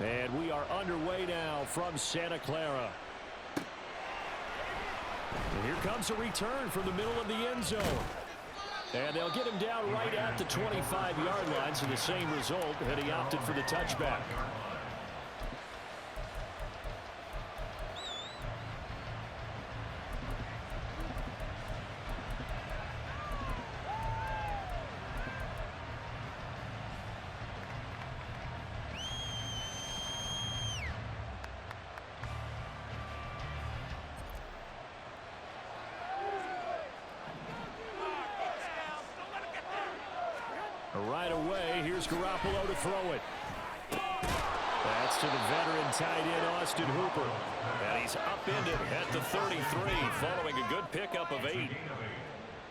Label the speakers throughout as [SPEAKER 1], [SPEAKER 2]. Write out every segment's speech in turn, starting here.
[SPEAKER 1] And we are underway now from Santa Clara. And here comes a return from the middle of the end zone. And they'll get him down right at the 25-yard line, so the same result, and he opted for the touchback. Right away, here's Garoppolo to throw it. That's to the veteran tight end, Austin Hooper. And he's upended at the 33, following a good pickup of 8.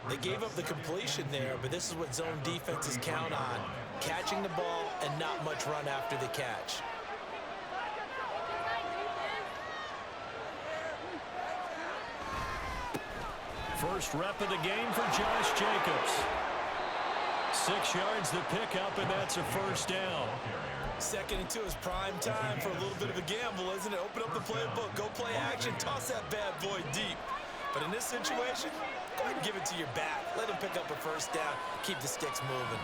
[SPEAKER 2] They gave up the completion there, but this is what zone defenses count on. Catching the ball and not much run after the catch.
[SPEAKER 1] First rep of the game for Josh Jacobs. 6 yards the pickup, and that's a first down.
[SPEAKER 2] 2nd and 2 is prime time for a little bit of a gamble, isn't it? Open up the playbook, go play action, toss that bad boy deep. But in this situation, go ahead and give it to your back. Let him pick up a first down, keep the sticks moving.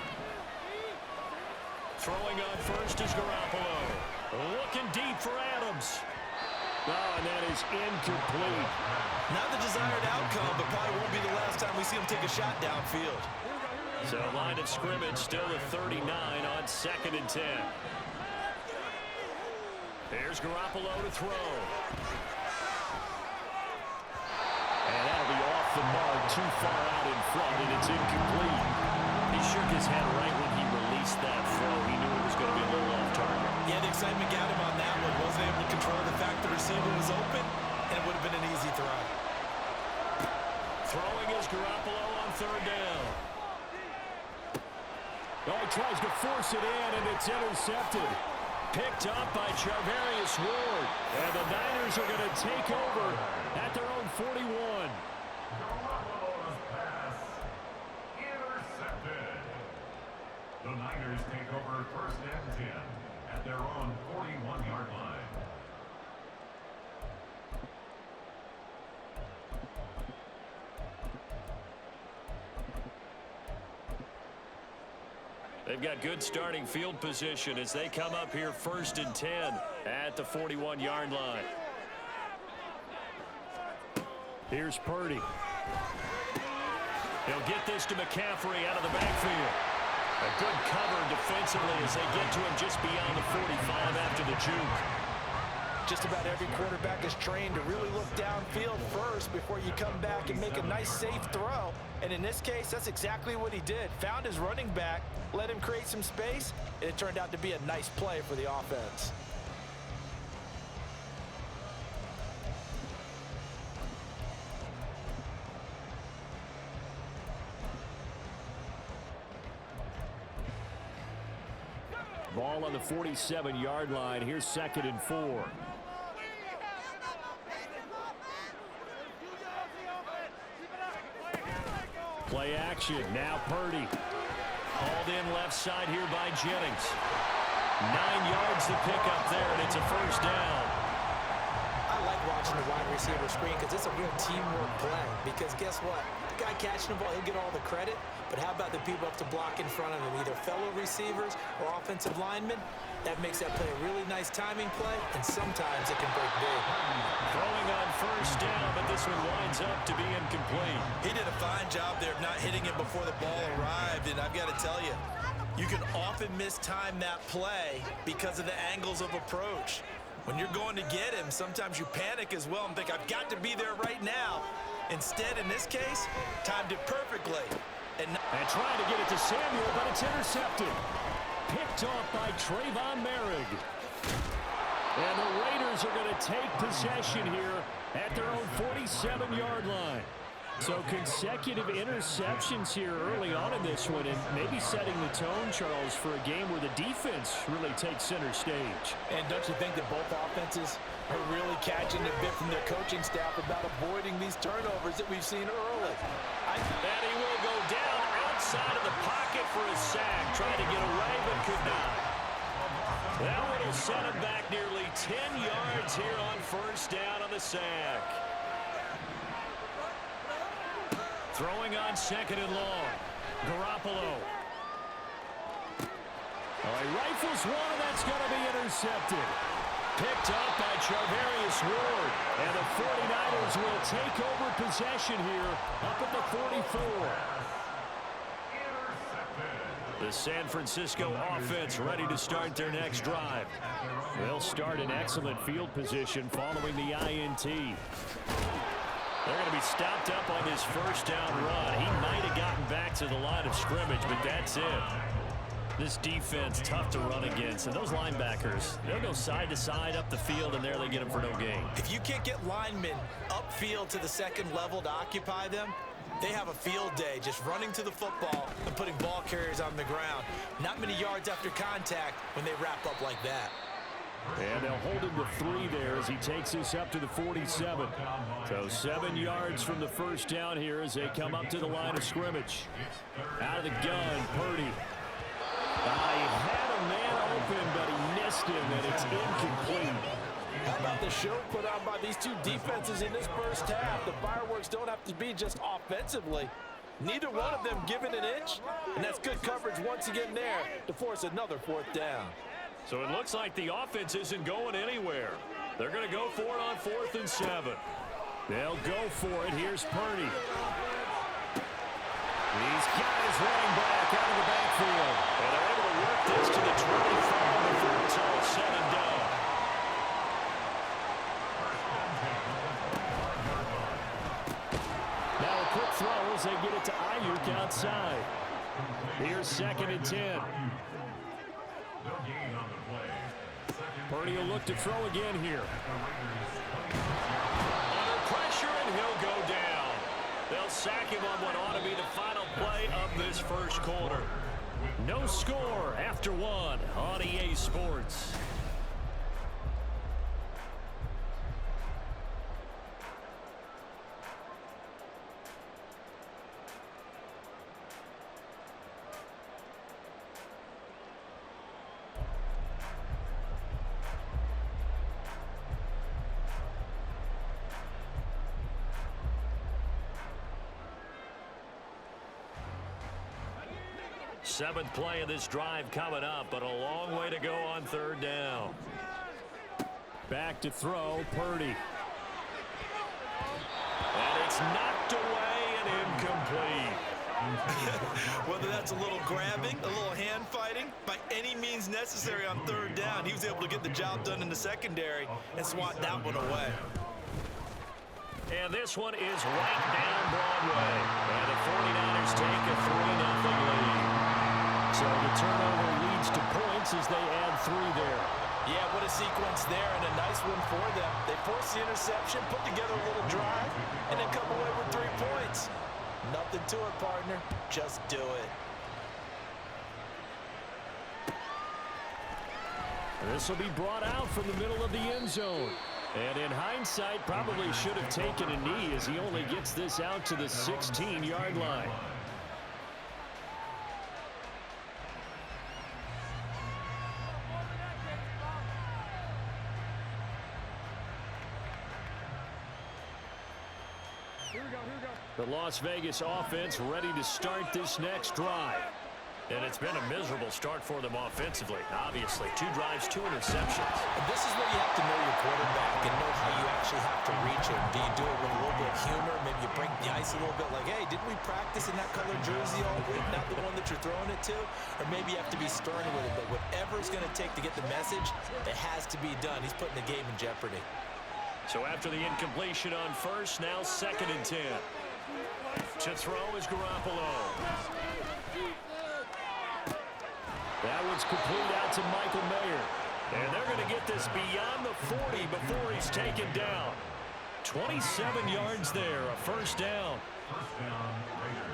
[SPEAKER 1] Throwing on first is Garoppolo. Looking deep for Adams. Oh, and that is incomplete.
[SPEAKER 2] Not the desired outcome, but probably won't be the last time we see him take a shot downfield.
[SPEAKER 1] So line of scrimmage still at 39 on 2nd and 10. Here's Garoppolo to throw. And that'll be off the mark, too far out in front, and it's incomplete. He shook his head right when he released that throw. He knew it was going to be a little off target.
[SPEAKER 2] Yeah, the excitement got him on that one. Wasn't able to control the fact the receiver was open, and it would have been an easy throw.
[SPEAKER 1] Throwing is Garoppolo on 3rd down. Oh, he tries to force it in, and it's intercepted. Picked up by Charvarius Ward. And the Niners are going to take over at their own 41.
[SPEAKER 3] Garoppolo's pass intercepted. The Niners take over 1st and 10 at their own 41-yard line.
[SPEAKER 1] They've got good starting field position as they come up here 1st and 10 at the 41-yard line. Here's Purdy. He'll get this to McCaffrey out of the backfield. A good cover defensively as they get to him just beyond the 45 after the juke.
[SPEAKER 2] Just about every quarterback is trained to really look downfield first before you come back and make a nice, safe throw. And in this case, that's exactly what he did. Found his running back, let him create some space, and it turned out to be a nice play for the offense.
[SPEAKER 1] Ball on the 47-yard line. Here's 2nd and 4. Play action. Now Purdy. Hauled in left side here by Jennings. 9 yards to pick up there, and it's a first down.
[SPEAKER 2] I like watching the wide receiver screen because it's a real teamwork play. Because guess what? The guy catching the ball, he'll get all the credit. But how about the people up to block in front of him, either fellow receivers or offensive linemen? That makes that play a really nice timing play, and sometimes it can break big.
[SPEAKER 1] Throwing on first down, but this one winds up to be incomplete.
[SPEAKER 2] He did a fine job there of not hitting it before the ball arrived, and I've got to tell you, you can often mistime that play because of the angles of approach. When you're going to get him, sometimes you panic as well and think, I've got to be there right now. Instead, in this case, timed it perfectly.
[SPEAKER 1] And trying to get it to Samuel, but it's intercepted. Picked off by Trayvon Merrick. And the Raiders are going to take possession here at their own 47-yard line. So consecutive interceptions here early on in this one, and maybe setting the tone, Charles, for a game where the defense really takes center stage.
[SPEAKER 2] And don't you think that both offenses are really catching a bit from their coaching staff about avoiding these turnovers that we've seen early?
[SPEAKER 1] And he will go down outside of the pocket for a sack. Tried to get away, but could not. That one will set him back nearly 10 yards here on first down on the sack. Throwing on second and long. Garoppolo. He rifles one, and that's going to be intercepted. Picked up by Charvarius Ward. And the 49ers will take over possession here up at the 44. The San Francisco offense ready to start their next drive. They'll start in excellent field position following the INT. They're going to be stopped up on this first down run. He might have gotten back to the line of scrimmage, but that's it. This defense tough to run against, and those linebackers, they'll go side to side up the field, and there they get them for no gain.
[SPEAKER 2] If you can't get linemen upfield to the second level to occupy them, they have a field day just running to the football and putting ball carriers on the ground. Not many yards after contact when they wrap up like that.
[SPEAKER 1] And they'll hold him to 3 there as he takes us up to the 47. So 7 yards from the first down here as they come up to the line of scrimmage. Out of the gun, Purdy. He had a man open, but he missed him, and it's incomplete.
[SPEAKER 4] How about the show put on by these two defenses in this first half? The fireworks don't have to be just offensively. Neither one of them given an inch, and that's good coverage once again there to force another 4th down.
[SPEAKER 1] So it looks like the offense isn't going anywhere. They're going to go for it on 4th and 7. They'll go for it. Here's Purdy. He's got his running back out of the backfield. And they're able to work this to the 25 before it's all said and done. Now a quick throw as they get it to Ayuk outside. Here's 2nd and 10. Purdy will look to throw again here. Under pressure, and he'll go down. They'll sack him on what ought to be the final play of this first quarter. No score after 1 on EA Sports. Seventh play of this drive coming up, but a long way to go on 3rd down. Back to throw, Purdy. And it's knocked away and incomplete.
[SPEAKER 2] Whether that's a little grabbing, a little hand fighting, by any means necessary on 3rd down, he was able to get the job done in the secondary and swat that one away.
[SPEAKER 1] And this one is right down Broadway. And the 49ers take a 3-0 lead. So the turnover leads to points as they add 3 there.
[SPEAKER 4] Yeah, what a sequence there, and a nice one for them. They forced the interception, put together a little drive, and then come away with 3 points. Nothing to it, partner. Just do it.
[SPEAKER 1] This will be brought out from the middle of the end zone. And in hindsight, probably should have taken a knee as he only gets this out to the 16-yard line. The Las Vegas offense ready to start this next drive. And it's been a miserable start for them offensively. Obviously, 2 drives, 2 interceptions.
[SPEAKER 4] And this is where you have to know your quarterback and know how you actually have to reach him. Do you do it with a little bit of humor? Maybe you break the ice a little bit like, hey, didn't we practice in that color jersey all week? Not the one that you're throwing it to? Or maybe you have to be stern with it. But whatever it's going to take to get the message, it has to be done. He's putting the game in jeopardy.
[SPEAKER 1] So after the incompletion on first, now 2nd and 10. To throw is Garoppolo. That one's complete out to Michael Mayer. And they're going to get this beyond the 40 before he's taken down. 27 yards there, a first down.
[SPEAKER 3] First down, Raiders.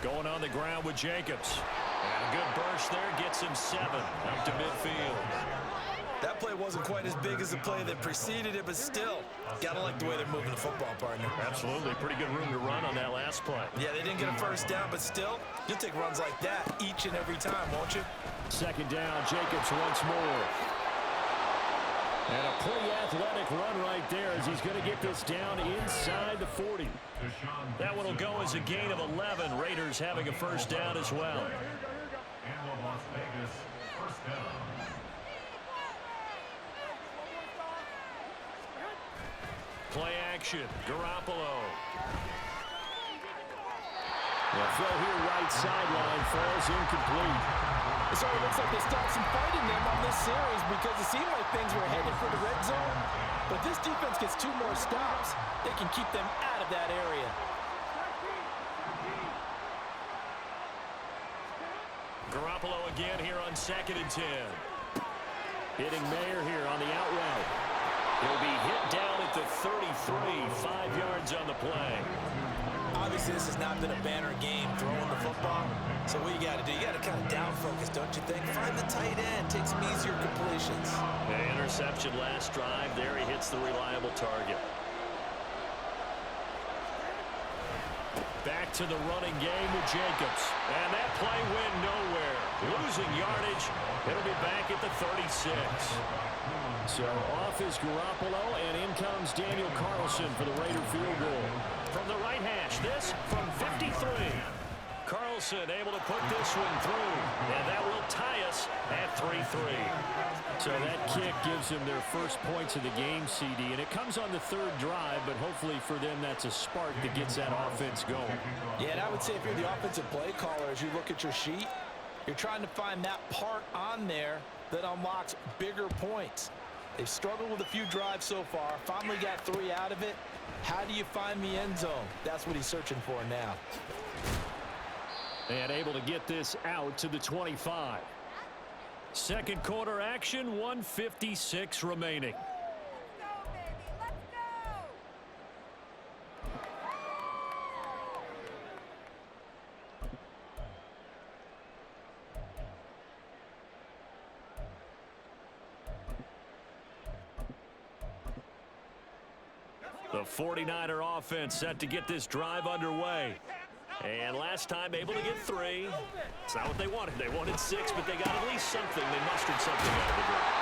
[SPEAKER 1] Going on the ground with Jacobs. And a good burst there gets him 7 up to midfield.
[SPEAKER 2] That play wasn't quite as big as the play that preceded it, but still, gotta like the way they're moving the football, partner.
[SPEAKER 1] Absolutely. Pretty good room to run on that last play.
[SPEAKER 2] Yeah, they didn't get a first down, but still, you'll take runs like that each and every time, won't you?
[SPEAKER 1] Second down, Jacobs once more. And a pretty athletic run right there as he's going to get this down inside the 40. That one will go as a gain of 11. Raiders having a first down as well.
[SPEAKER 3] And the Las Vegas first down.
[SPEAKER 1] Play action, Garoppolo. The throw here right sideline falls incomplete.
[SPEAKER 4] So it looks like they stopped some fighting them on this series because it seemed like things were headed for the red zone. But this defense gets 2 more stops. They can keep them out of that area.
[SPEAKER 1] Garoppolo again here on 2nd and 10. Hitting Mayer here on the out route. He'll be hit down at the 33, 5 yards on the play.
[SPEAKER 2] Obviously, this has not been a banner game throwing the football. So what you got to do, you got to kind of down focus, don't you think? Find the tight end, take some easier completions.
[SPEAKER 1] The interception last drive. There he hits the reliable target. Back to the running game with Jacobs. And that play went nowhere. Losing yardage. It'll be back at the 36. So off is Garoppolo, and in comes Daniel Carlson for the Raider field goal. From the right hash, this from 53. Carlson able to put this one through, and that will tie us at 3-3. So that kick gives them their first points of the game, CD, and it comes on the 3rd drive, but hopefully for them that's a spark that gets that offense going.
[SPEAKER 4] Yeah, and I would say if you're the offensive play caller, as you look at your sheet, you're trying to find that part on there that unlocks bigger points. They've struggled with a few drives so far, finally got 3 out of it. How do you find the end zone? That's what he's searching for now.
[SPEAKER 1] And able to get this out to the 25. Second quarter action, 1:56 remaining. The 49er offense set to get this drive underway. And last time able to get 3. It's not what they wanted. They wanted 6, but they got at least something. They mustered something out of the drive.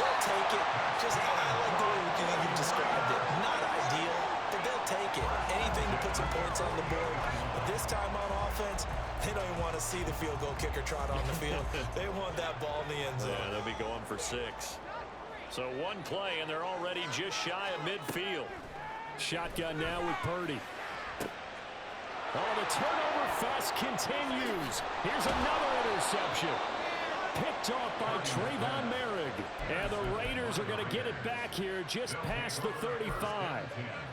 [SPEAKER 2] They'll take it. Just I like the way you've described it. Not ideal, but they'll take it. Anything to put some points on the board. But this time on offense, they don't even want to see the field goal kicker trot on the field. They want that ball in the end zone.
[SPEAKER 1] Yeah, they'll be going for 6. So one play, and they're already just shy of midfield. Shotgun now with Purdy. Oh, the turnover fest continues. Here's another interception. Picked off by Trayvon Merrick. And the Raiders are going to get it back here just past the 35.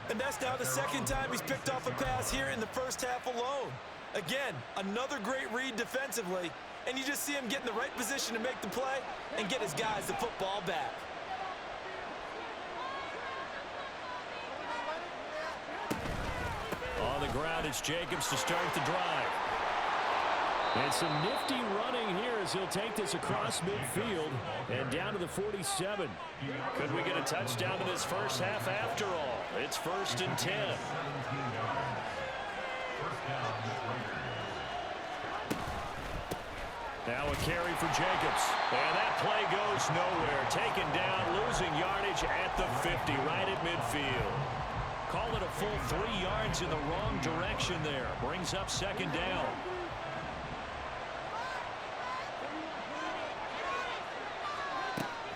[SPEAKER 2] And that's now the 2nd time he's picked off a pass here in the first half alone. Again, another great read defensively. And you just see him get in the right position to make the play and get his guys the football back.
[SPEAKER 1] On the ground, it's Jacobs to start the drive. And some nifty running here as he'll take this across midfield and down to the 47. Could we get a touchdown in this first half after all? It's 1st and 10. Now a carry for Jacobs. And that play goes nowhere. Taken down, losing yardage at the 50, right at midfield. Call it a full 3 yards in the wrong direction there. Brings up 2nd down.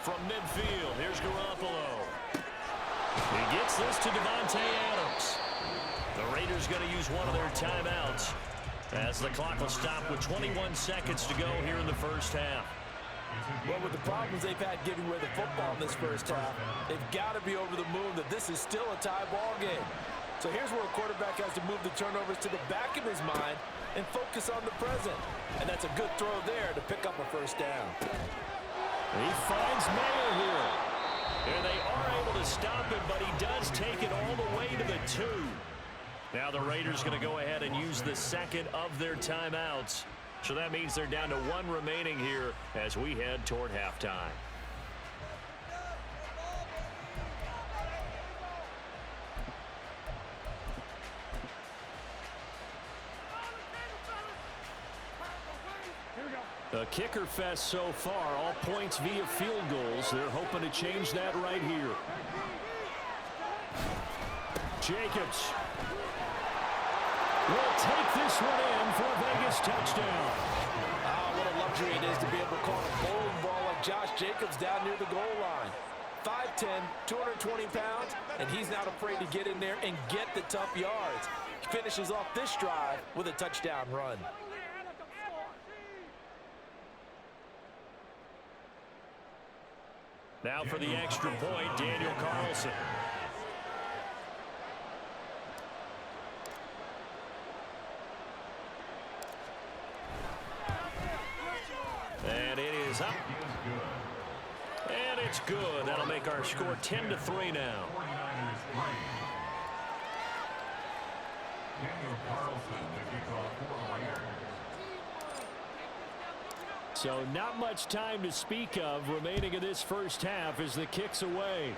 [SPEAKER 1] From midfield, here's Garoppolo. He gets this to Devontae Adams. The Raiders going to use one of their timeouts as the clock will stop with 21 seconds to go here in the first half.
[SPEAKER 4] Well, with the problems they've had giving away the football in this first half, they've got to be over the moon that this is still a tie ball game. So here's where a quarterback has to move the turnovers to the back of his mind and focus on the present. And that's a good throw there to pick up a first down.
[SPEAKER 1] He finds Mayer here. And they are able to stop him, but he does take it all the way to the 2. Now the Raiders going to go ahead and use the 2nd of their timeouts. So that means they're down to 1 remaining here as we head toward halftime. A kicker fest so far, all points via field goals. They're hoping to change that right here. Jacobs will take this one in for a Vegas touchdown.
[SPEAKER 4] What a luxury it is to be able to call a bowling ball like Josh Jacobs down near the goal line. 5'10", 220 pounds, and he's not afraid to get in there and get the tough yards. He finishes off this drive with a touchdown run.
[SPEAKER 1] Now for the extra point, Daniel Carlson. And it is up. And it's good. That'll make our score 10-3 now.
[SPEAKER 3] Daniel Carlson, the kickoff for the Raiders.
[SPEAKER 1] So not much time to speak of remaining in this first half as the kick's away.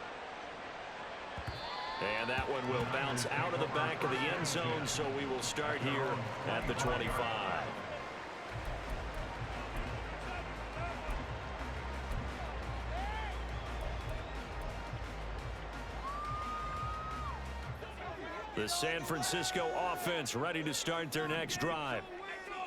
[SPEAKER 1] And that one will bounce out of the back of the end zone, so we will start here at the 25. The San Francisco offense ready to start their next drive.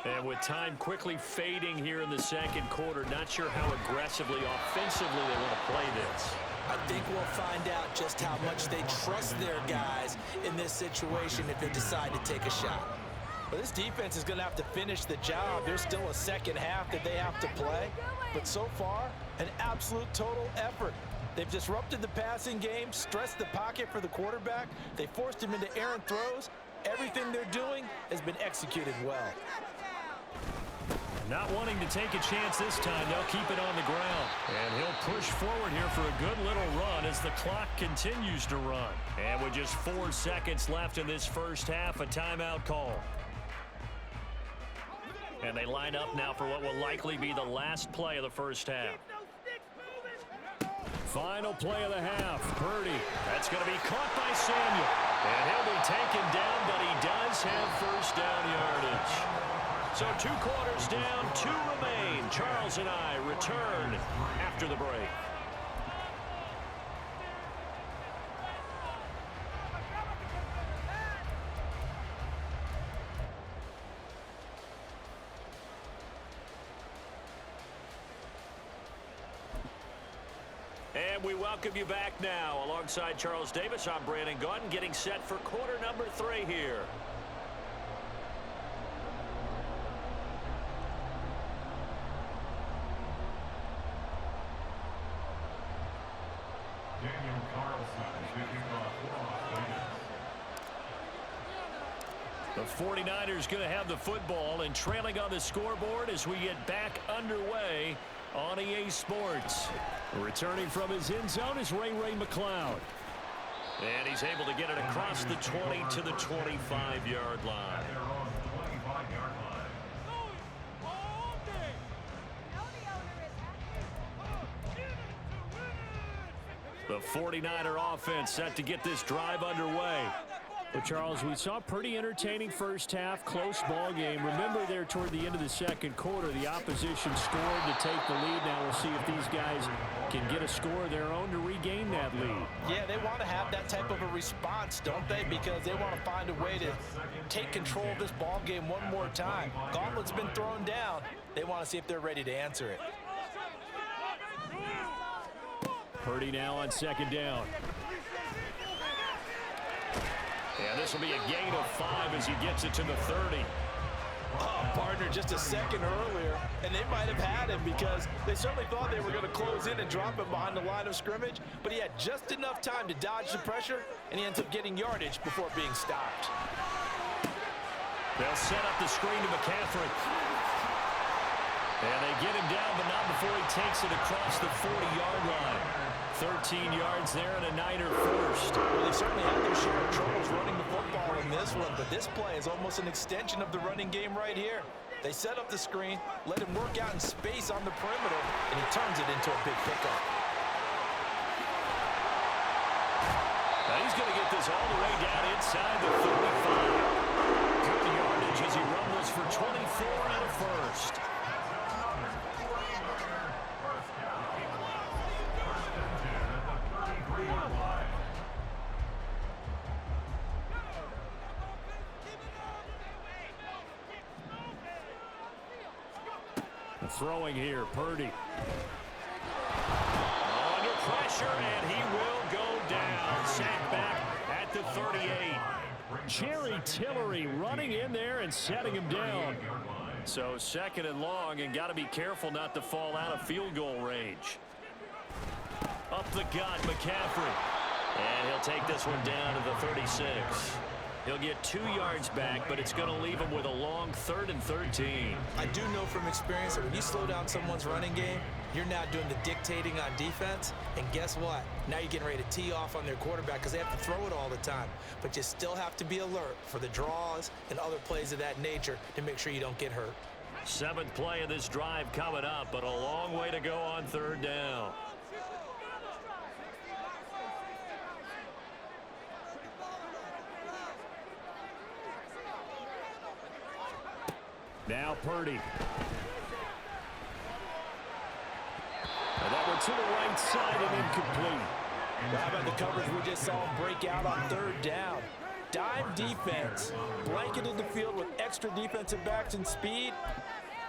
[SPEAKER 1] And with time quickly fading here in the second quarter, not sure how aggressively, offensively they want to play this.
[SPEAKER 4] I think we'll find out just how much they trust their guys in this situation if they decide to take a shot. But this defense is going to have to finish the job. There's still a second half that they have to play. But so far, an absolute total effort. They've disrupted the passing game, stressed the pocket for the quarterback. They forced him into errant throws. Everything they're doing has been executed well.
[SPEAKER 1] Not wanting to take a chance this time, they'll keep it on the ground. And he'll push forward here for a good little run as the clock continues to run. And with just 4 seconds left in this first half, a timeout call. And they line up now for what will likely be the last play of the first half. Final play of the half. Purdy. That's going to be caught by Samuel. And he'll be taken down, but he does have first down yardage. So 2 quarters down, 2 remain. Charles and I return after the break. And we welcome you back now. Alongside Charles Davis, I'm Brandon Gaudin, getting set for quarter number 3 here.
[SPEAKER 3] Daniel Carlson, the kickoff for Las Vegas.
[SPEAKER 1] The 49ers going to have the football and trailing on the scoreboard as we get back underway on EA Sports. Returning from his end zone is Ray McCloud. And he's able to get it across the 20 to the 25-yard line.
[SPEAKER 3] Their own 25-yard line.
[SPEAKER 1] The 49er offense set to get this drive underway. But Charles, we saw a pretty entertaining first half, close ball game. Remember there toward the end of the second quarter, the opposition scored to take the lead. Now we'll see if these guys can get a score of their own to regain that lead.
[SPEAKER 4] Yeah, they want to have that type of a response, don't they? Because they want to find a way to take control of this ball game one more time. Gauntlet's been thrown down. They want to see if they're ready to answer it.
[SPEAKER 1] Purdy now on second down. And this will be a gain of 5 as he gets it to the 30.
[SPEAKER 4] Oh, partner, just a second earlier, and they might have had him because they certainly thought they were going to close in and drop him behind the line of scrimmage, but he had just enough time to dodge the pressure, and he ends up getting yardage before being stopped.
[SPEAKER 1] They'll set up the screen to McCaffrey. And they get him down, but not before he takes it across the 40-yard line. 13 yards there and a Niner first.
[SPEAKER 4] Well, they certainly had their share of troubles running the football in this one, but this play is almost an extension of the running game right here. They set up the screen, let him work out in space on the perimeter, and he turns it into a big pickup.
[SPEAKER 1] Now he's going to get this all the way down inside the 35. Good yardage as he rumbles for 24 and a first. throwing here. Purdy. Under pressure, and he will go down. Sacked back at the 38. Jerry Tillery running in there and setting him down. So 2nd and long, and got to be careful not to fall out of field goal range. Up the gut, McCaffrey. And he'll take this one down to the 36. He'll get 2 yards back, but it's going to leave him with a long 3rd and 13.
[SPEAKER 4] I do know from experience that when you slow down someone's running game, you're now doing the dictating on defense. And guess what? Now you're getting ready to tee off on their quarterback because they have to throw it all the time. But you still have to be alert for the draws and other plays of that nature to make sure you don't get hurt.
[SPEAKER 1] 7th play of this drive coming up, but a long way to go on 3rd down. Now Purdy. And that one to the right side and incomplete.
[SPEAKER 4] How about the coverage we just saw him break out on 3rd down? Dime defense, blanketed the field with extra defensive backs and speed,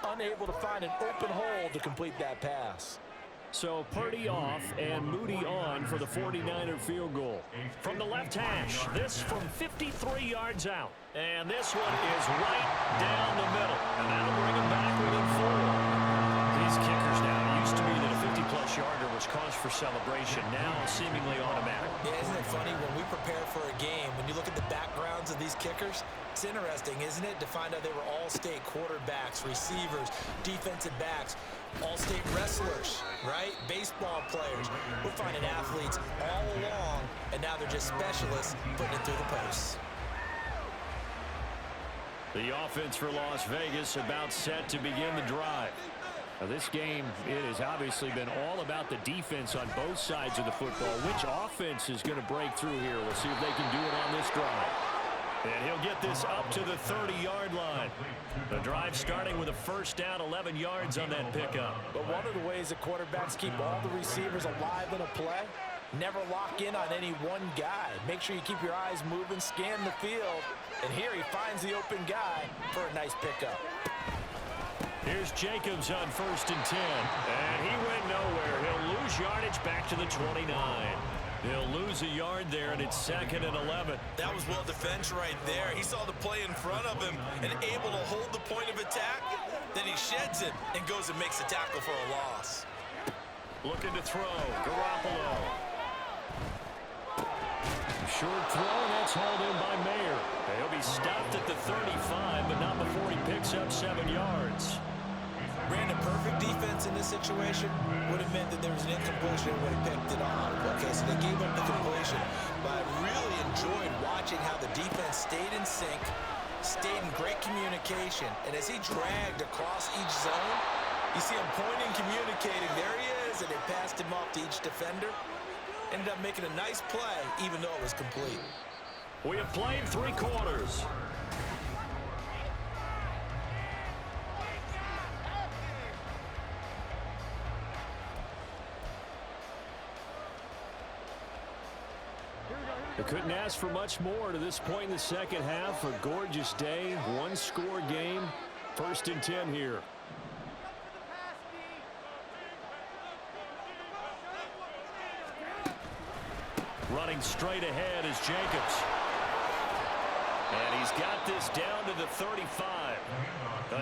[SPEAKER 4] unable to find an open hole to complete that pass.
[SPEAKER 1] So Purdy off and Moody on for the 49er field goal. From the left hash, this from 53 yards out. And this one is right down the middle. And that'll bring him back within 4. These kickers now, it used to be that a 50-plus yarder was cause for celebration. Now seemingly automatic.
[SPEAKER 4] Yeah, isn't it funny when we prepare for a game, when you look at the backgrounds of these kickers, it's interesting, isn't it, to find out they were all-state quarterbacks, receivers, defensive backs, all-state wrestlers, right? Baseball players. We're finding athletes all along, and now they're just specialists putting it through the posts.
[SPEAKER 1] The offense for Las Vegas about set to begin the drive. Now this game, it has obviously been all about the defense on both sides of the football. Which offense is going to break through here? We'll see if they can do it on this drive. And he'll get this up to the 30-yard line. The drive starting with a 1st down, 11 yards on that pickup.
[SPEAKER 4] But one of the ways that quarterbacks keep all the receivers alive in a play, never lock in on any one guy. Make sure you keep your eyes moving, scan the field. And here he finds the open guy for a nice pickup.
[SPEAKER 1] Here's Jacobs on 1st and 10. And he went nowhere. He'll lose yardage back to the 29. He'll lose a yard there, and it's 2nd and 11.
[SPEAKER 2] That was well defense right there. He saw the play in front of him and able to hold the point of attack. Then he sheds it and goes and makes a tackle for a loss.
[SPEAKER 1] Looking to throw. Garoppolo. Short throw, and that's hauled in by Mayer. He'll be stopped at the 35, but not before he picks up 7 yards.
[SPEAKER 2] Ran a perfect defense in this situation. Would have meant that there was an incompletion and would have picked it off. Okay, so they gave up the completion. But I really enjoyed watching how the defense stayed in sync, stayed in great communication. And as he dragged across each zone, you see him pointing, communicating. There he is, and they passed him off to each defender. Ended up making a nice play, even though it was complete.
[SPEAKER 1] We have played 3 quarters. They couldn't ask for much more to this point in the second half. A gorgeous day, 1-score game. 1st and 10 here. Running straight ahead is Jacobs. And he's got this down to the 35.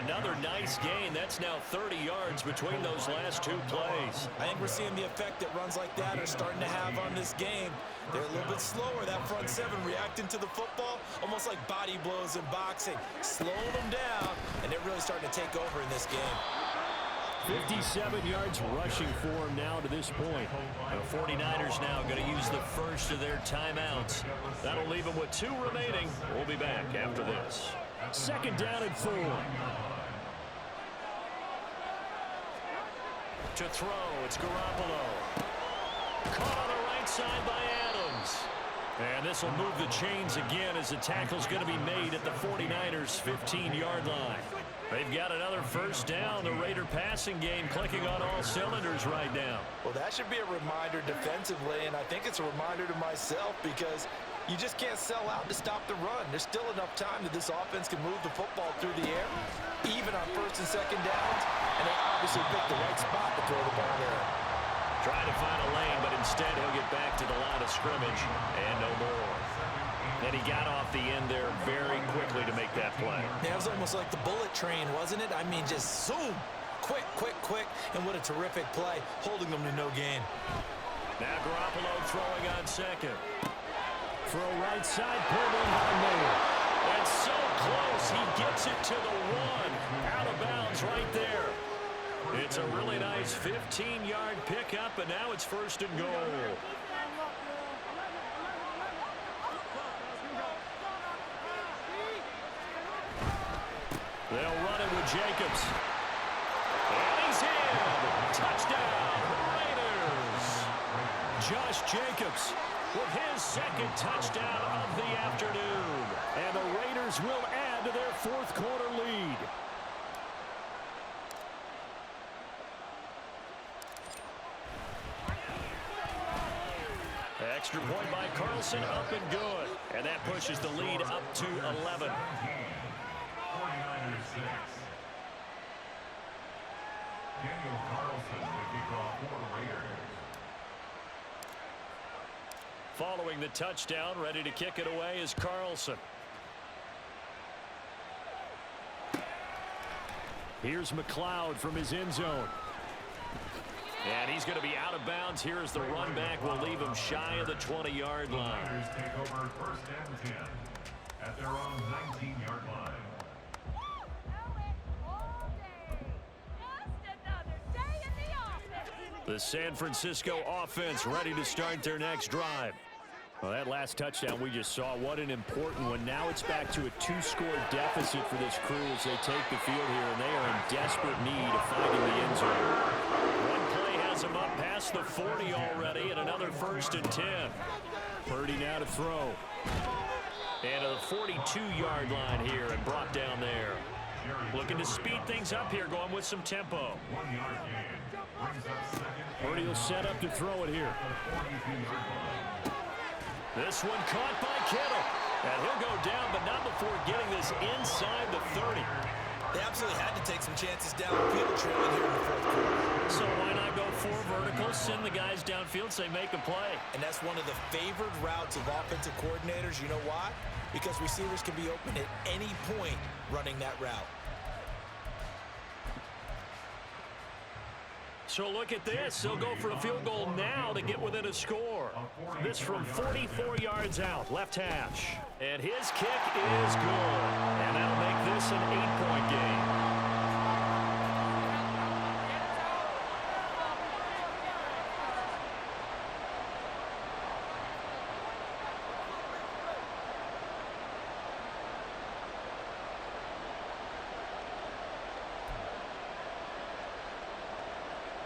[SPEAKER 1] Another nice gain. That's now 30 yards between those last 2 plays.
[SPEAKER 4] I think we're seeing the effect that runs like that are starting to have on this game. They're a little bit slower, that front 7 reacting to the football, almost like body blows in boxing. Slowing them down, and they're really starting to take over in this game.
[SPEAKER 1] 57 yards rushing for him now to this point. The 49ers now going to use the first of their timeouts. That'll leave them with 2 remaining. We'll be back after this. 2nd down and 4. To throw, it's Garoppolo. Caught on the right side by Adams. And this will move the chains again as the tackle's going to be made at the 49ers' 15-yard line. They've got another 1st down. The Raider passing game clicking on all cylinders right now.
[SPEAKER 4] Well, that should be a reminder defensively, and I think it's a reminder to myself because You just can't sell out to stop the run. There's still enough time that this offense can move the football through the air, even on first and second downs, and they obviously picked the right spot to throw the ball there.
[SPEAKER 1] Trying to find a lane, but instead he'll get back to the line of scrimmage and no more. And he got off the end there very quickly to make that play.
[SPEAKER 4] Yeah, it was almost like the bullet train, wasn't it? I mean, just zoom. Quick, quick, quick. And what a terrific play, holding them to no gain.
[SPEAKER 1] Now Garoppolo throwing on second. For a right side pull in by Mayer. And so close, he gets it to the one. Out of bounds right there. It's a really nice 15-yard pickup, and now it's first and goal. They'll run it with Jacobs. And he's in. Touchdown, Raiders. Josh Jacobs with his second touchdown of the afternoon. And the Raiders will add to their fourth quarter lead. Extra point by Carlson, up and good. And that pushes the lead up to 11.
[SPEAKER 3] 49ers 6. Daniel Carlson, the kickoff for the Raiders.
[SPEAKER 1] Following the touchdown, ready to kick it away is Carlson. Here's McLeod from his end zone. And he's going to be out of bounds. Here as the run back will leave him shy of the 20-yard line.
[SPEAKER 3] The Niners take over first and 10 at their own 19-yard line.
[SPEAKER 1] The San Francisco offense ready to start their next drive. Well, that last touchdown we just saw, what an important one. Now it's back to a 2-score deficit for this crew as they take the field here, and they are in desperate need of finding the end zone. One play has them up past the 40 already, and another first and 10. Purdy now to throw. And to the 42-yard line here and brought down there. Looking to speed things up here, going with some tempo.
[SPEAKER 3] 1-yard gain brings up second.
[SPEAKER 1] Purdy will set up to throw it here.
[SPEAKER 3] 42-yard line.
[SPEAKER 1] This one caught by Kittle. And he'll go down, but not before getting this inside the 30.
[SPEAKER 2] They absolutely had to take some chances downfield trailing here in the fourth quarter.
[SPEAKER 1] So why not go 4 verticals, send the guys downfield, say make a play.
[SPEAKER 2] And that's one of the favored routes of offensive coordinators. You know why? Because receivers can be open at any point running that route.
[SPEAKER 1] So look at this. They'll go for a field goal now to get within a score. This from 44 yards out, left hash. And his kick is good. And that'll make this an 8-point game.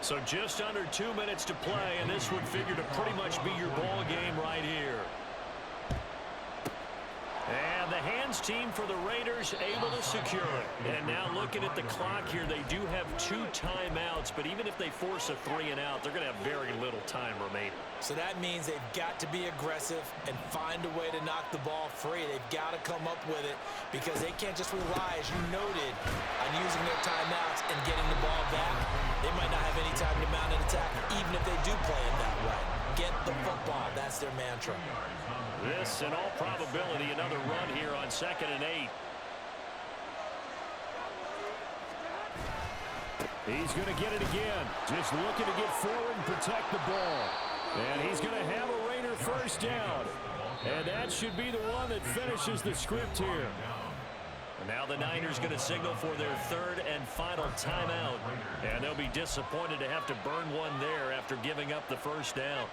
[SPEAKER 1] So just under 2 minutes to play, and this would figure to pretty much be your ball game right here. And the hands team for the Raiders able to secure it. And now looking at the clock here, they do have 2 timeouts, but even if they force a 3 and out, they're going to have very little time remaining.
[SPEAKER 2] So that means they've got to be aggressive and find a way to knock the ball free. They've got to come up with it because they can't just rely, as you noted, on using their timeouts and getting the ball back. They might not have any time to mount an attack, even if they do play it that way. Get the football. That's their mantra.
[SPEAKER 1] This, in all probability, another run here on 2nd and 8. He's going to get it again. Just looking to get forward and protect the ball. And he's going to have a Raider first down. And that should be the one that finishes the script here. And now the Niners going to signal for their 3rd and final timeout. And they'll be disappointed to have to burn one there after giving up the first down.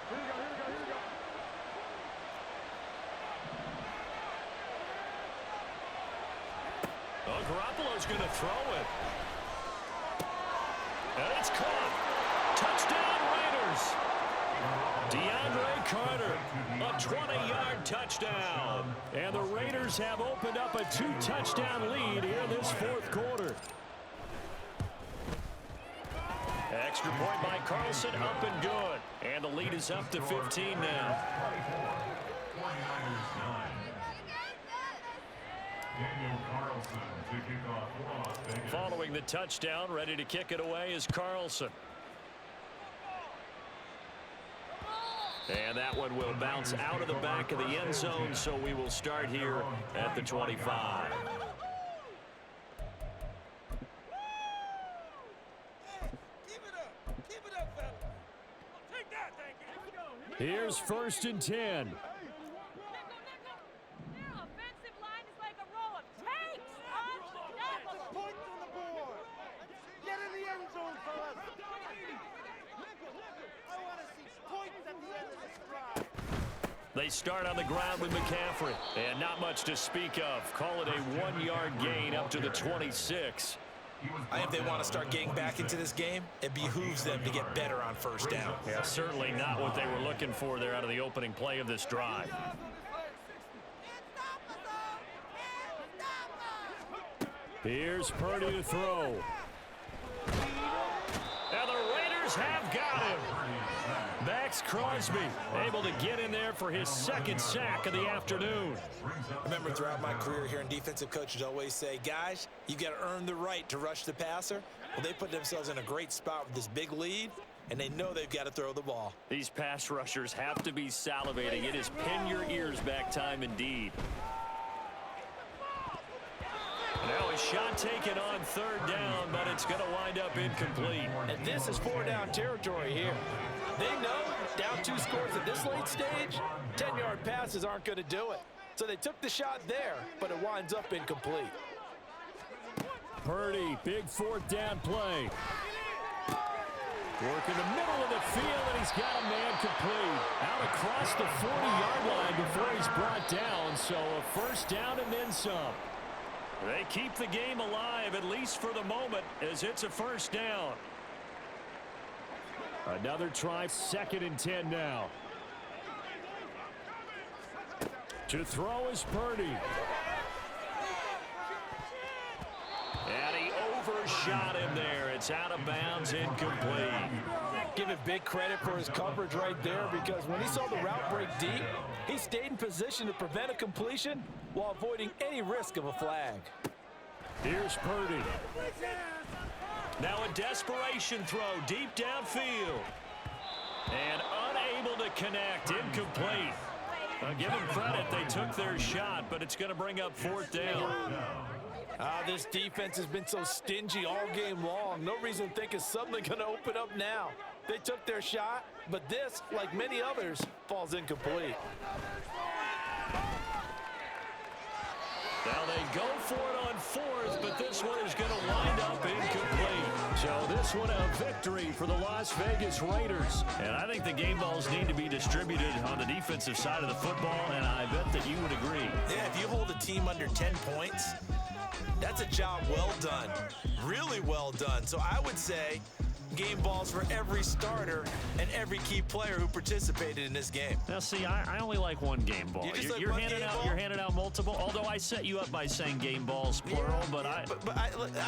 [SPEAKER 1] Oh, Garoppolo's going to throw it. And it's caught. Touchdown, Raiders. DeAndre Carter, a 20-yard touchdown. And the Raiders have opened up a 2-touchdown lead here in this 4th quarter. Extra point by Carlson, up and good. And the lead is up to 15 now.
[SPEAKER 3] 49ers 9. Daniel Carlson to kick off for Las Vegas.
[SPEAKER 1] Following the touchdown, ready to kick it away is Carlson. And that one will bounce out of the back of the end zone, so we will start here at the 25. Here's 1st and 10. They start on the ground with McCaffrey, and not much to speak of. Call it a 1-yard gain up to the 26.
[SPEAKER 2] I think if they want to start getting back into this game, it behooves them to get better on 1st down.
[SPEAKER 1] Yeah, certainly not what they were looking for there out of the opening play of this drive. Here's Purdy to throw. And the Raiders have got him. Max Crosby able to get in there for his 2nd sack of the afternoon.
[SPEAKER 2] I remember throughout my career hearing defensive coaches always say, guys, you got to earn the right to rush the passer. Well, they put themselves in a great spot with this big lead, and they know they've got to throw the ball.
[SPEAKER 1] These pass rushers have to be salivating. It is pin your ears back time indeed. Now a shot taken on 3rd down, but it's going to wind up incomplete.
[SPEAKER 4] And this is 4-down territory here. They know down 2 scores at this late stage, 10-yard passes aren't going to do it. So they took the shot there, but it winds up incomplete.
[SPEAKER 1] Purdy, big 4th down play. Work in the middle of the field, and he's got a man complete. Out across the 40-yard line before he's brought down, so a 1st down and then some. They keep the game alive, at least for the moment, as it's a 1st down. Another try, 2nd and 10 now. To throw is Purdy. And he overshot him there. It's out of bounds, incomplete.
[SPEAKER 4] Give him big credit for his coverage right there, because when he saw the route break deep, he stayed in position to prevent a completion while avoiding any risk of a flag.
[SPEAKER 1] Here's Purdy. Now a desperation throw deep downfield. And unable to connect, incomplete. Give them credit, they took their shot, but it's going to bring up 4th down.
[SPEAKER 4] This defense has been so stingy all game long. No reason to think it's suddenly going to open up now. They took their shot, but this, like many others, falls incomplete.
[SPEAKER 1] Now they go for it on 4th, but this one is going to wind up incomplete. So this one a victory for the Las Vegas Raiders. And I think the game balls need to be distributed on the defensive side of the football, and I bet that you would agree.
[SPEAKER 2] Yeah, if you hold a team under 10 points, that's a job well done. Really well done. So I would say game balls for every starter and every key player who participated in this game.
[SPEAKER 1] Now, see, I only like one game ball. You're handing out multiple. Although I set you up by saying game balls plural, but I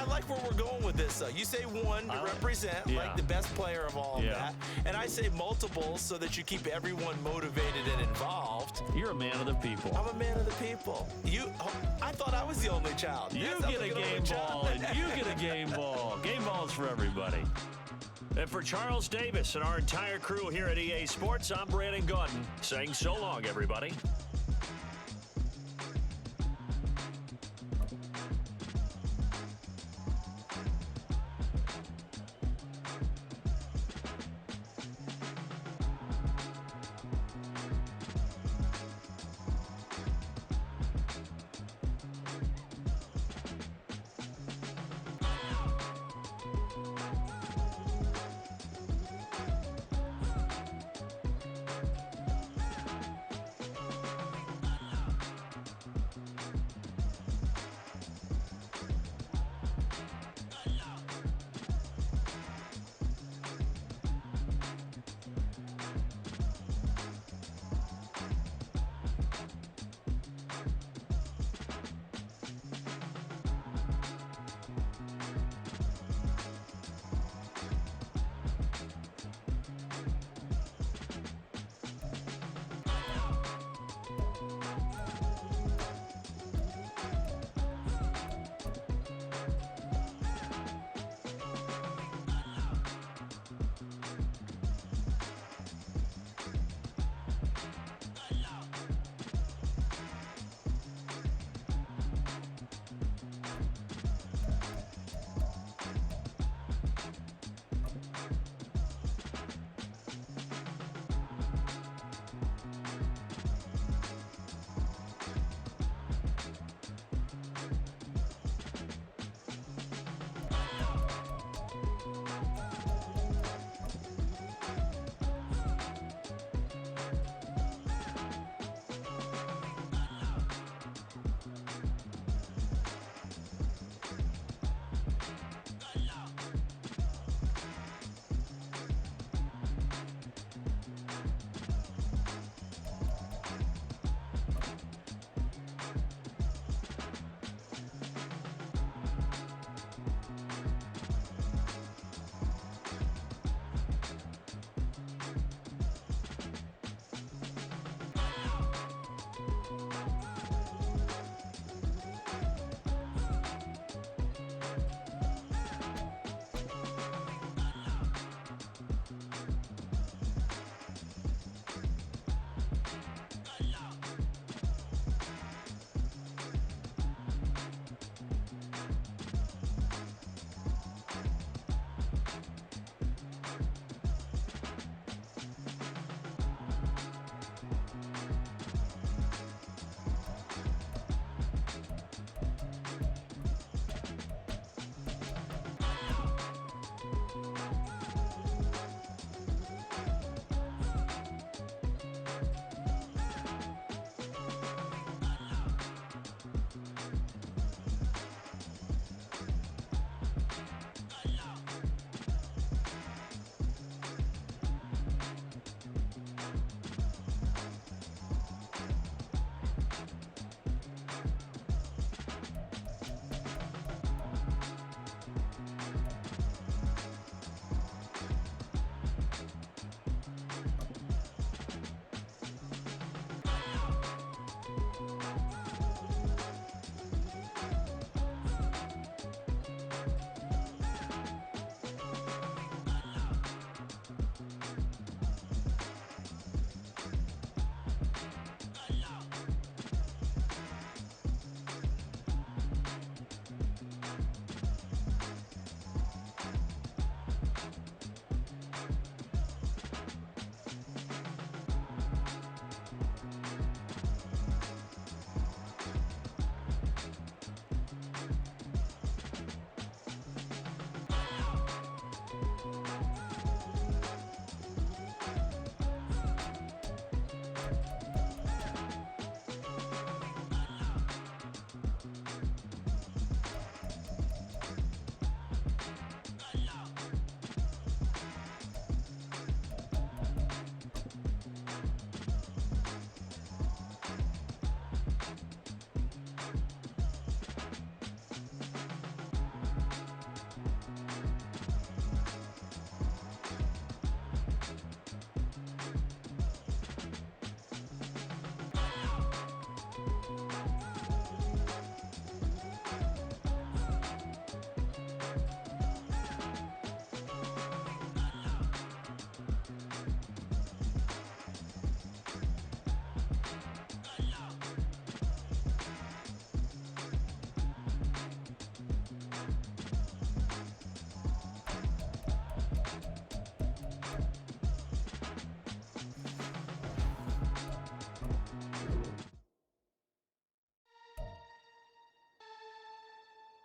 [SPEAKER 2] like where we're going with this. Though you say one to represent like the best player of all of that, and I say multiples so that you keep everyone motivated and involved.
[SPEAKER 1] You're a man of the people.
[SPEAKER 2] I'm a man of the people. I thought I was the only child.
[SPEAKER 1] You get a game ball, and you get a game ball. Game balls for everybody. And for Charles Davis and our entire crew here at EA Sports, I'm Brandon Gaudin saying so long, everybody.